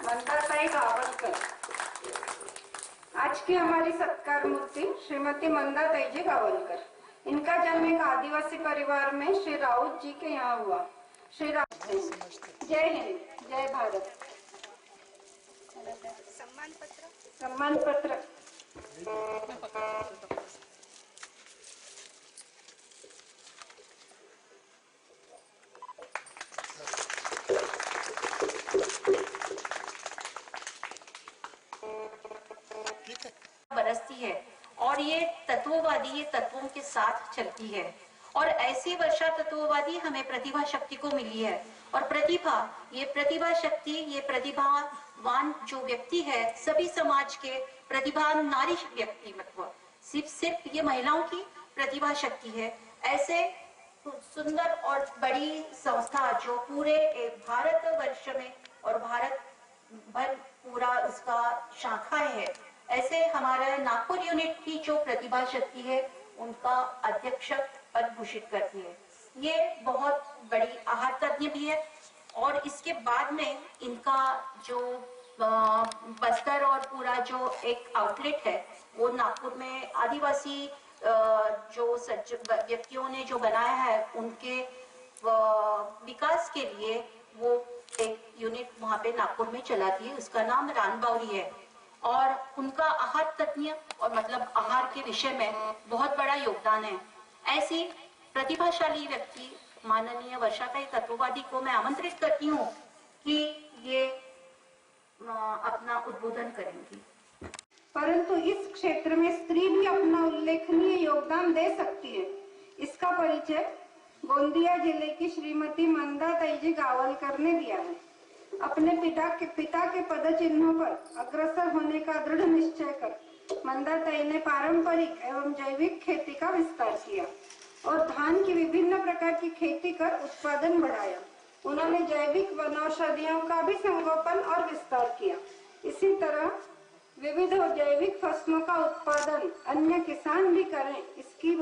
मंदाताई गावलकर। आज की हमारी सत्कार मूर्ति श्रीमती मंदाताई जी गावलकर। इनका जन्म एक आदिवासी परिवार में श्री राउत जी के यहाँ हुआ। श्री राउत, जय हिंद, जय भारत। सम्मान पत्र। सम्मान पत्र। बरसती है और ये तत्ववादी ये तत्वों के साथ चलती है और ऐसी वर्षा तत्ववादी हमें प्रतिभा शक्ति को मिली है। और प्रतिभा शक्ति, ये प्रतिभावान जो व्यक्ति है, सभी समाज के प्रतिभावान नारी व्यक्तित्व, सिर्फ ये महिलाओं की प्रतिभा शक्ति है। ऐसे सुंदर और बड़ी संस्था जो पूरे भारत वर्ष में और भारत भर पूरा उसका शाखाएं है, ऐसे हमारे नागपुर यूनिट की जो प्रतिभा शक्ति है उनका अध्यक्ष पद घोषित करती है। ये बहुत बड़ी आहार तज्ञ भी है और इसके बाद में इनका जो बस्तर और पूरा जो एक आउटलेट है वो नागपुर में आदिवासी जो व्यक्तियों ने जो बनाया है उनके विकास के लिए वो एक यूनिट वहाँ पे नागपुर में चलाती है, उसका नाम रानबावरी है और उनका आहार तज्ञ और मतलब आहार के विषय में बहुत बड़ा योगदान है। ऐसी प्रतिभाशाली व्यक्ति माननीय वर्षाताई तत्ववादी को मैं आमंत्रित करती हूँ कि ये अपना उद्बोधन करेंगी। परंतु इस क्षेत्र में स्त्री भी अपना उल्लेखनीय योगदान दे सकती है। इसका परिचय गोंदिया जिले की श्रीमती मंदाताई जी गावलकर ने दिया है। अपने पिता के पद चिन्हों पर अग्रसर होने का दृढ़ निश्चय कर मंदाताई ने पारंपरिक एवं जैविक खेती का विस्तार किया और धान की विभिन्न प्रकार की खेती कर उत्पादन बढ़ाया। उन्होंने जैविक वनौषधियों का भी संगोपन और विस्तार किया। इसी तरह विविध जैविक फसलों का उत्पादन अन्य किसान भी करें, इसकी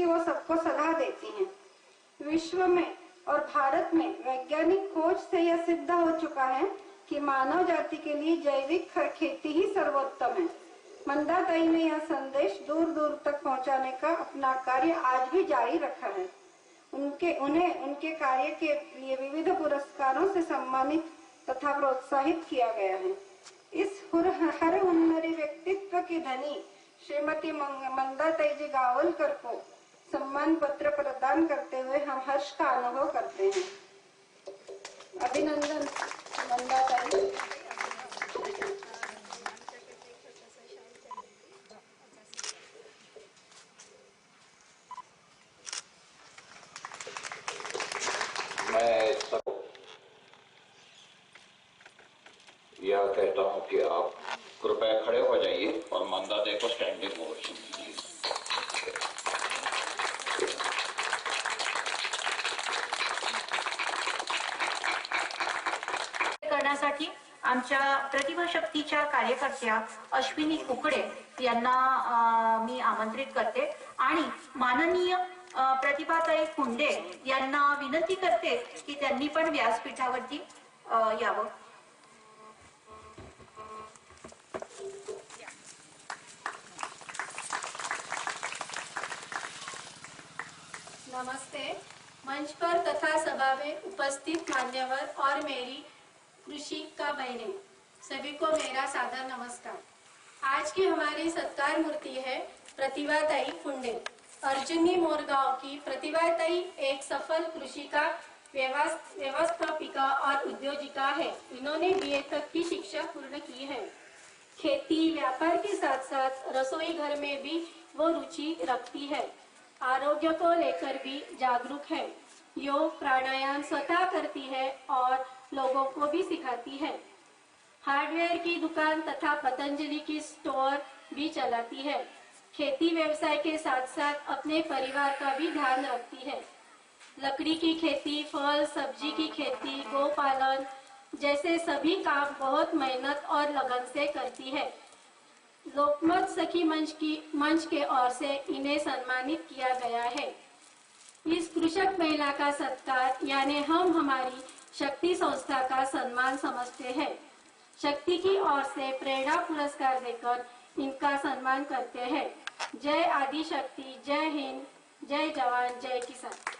वो सबको सलाह देती हैं। विश्व में और भारत में वैज्ञानिक खोज से यह सिद्ध हो चुका है कि मानव जाति के लिए जैविक खेती ही सर्वोत्तम है। मंदाताई ने यह संदेश दूर दूर तक पहुंचाने का अपना कार्य आज भी जारी रखा है। उनके कार्य के लिए विविध पुरस्कारों से सम्मानित तथा प्रोत्साहित किया गया है। इस हर हुनरी व्यक्तित्व की धनी श्रीमती मंदाताई जी गावलकर को सम्मान पत्र प्रदान करते हुए हम हर्ष का अनुभव करते हैं। अभिनंदन मंदाताई। मैं सबको यह कहता हूं कि आप कृपया खड़े हो जाइए और मंदाताई को स्टैंडिंग ओवेशन दीजिए। करण्यासाठी आमच्या प्रतिभा शक्तीच्या कार्यकर्त्या अश्विनी कुकडे यांना मी आमंत्रित करते आणि माननीय प्रतिभाताई फुंडे यांना विनंती करते की त्यांनी पण व्यासपीठावरती यावं। नमस्ते। मंच पर तथा सभा में उपस्थित मान्यवर और मेरी कृषि का बहनें, सभी को मेरा सादर नमस्कार। आज की हमारी सत्कार मूर्ति है प्रतिभाताई फुंडे। अर्जुनी मोरगांव की प्रतिभाताई एक सफल कृषि का व्यवस्थापिका और उद्योजिका है। इन्होंने BA तक की शिक्षा पूर्ण की है। खेती व्यापार के साथ साथ रसोई घर में भी वो रुचि रखती है। आरोग्य को लेकर भी जागरूक है। योग प्राणायाम स्वतः करती है और लोगों को भी सिखाती है। हार्डवेयर की दुकान तथा पतंजलि की स्टोर भी चलाती है। खेती व्यवसाय के साथ साथ अपने परिवार का भी ध्यान रखती है। लकड़ी की खेती, फल सब्जी की खेती, गोपालन जैसे सभी काम बहुत मेहनत और लगन से करती है। लोकमत सखी मंच के ओर से इन्हें सम्मानित किया गया है। इस कृषक महिला का सत्कार यानी हम हमारी शक्ति संस्था का सम्मान समझते हैं। शक्ति की ओर से प्रेरणा पुरस्कार देकर इनका सम्मान करते हैं। जय आदि शक्ति, जय हिंद, जय जवान, जय किसान।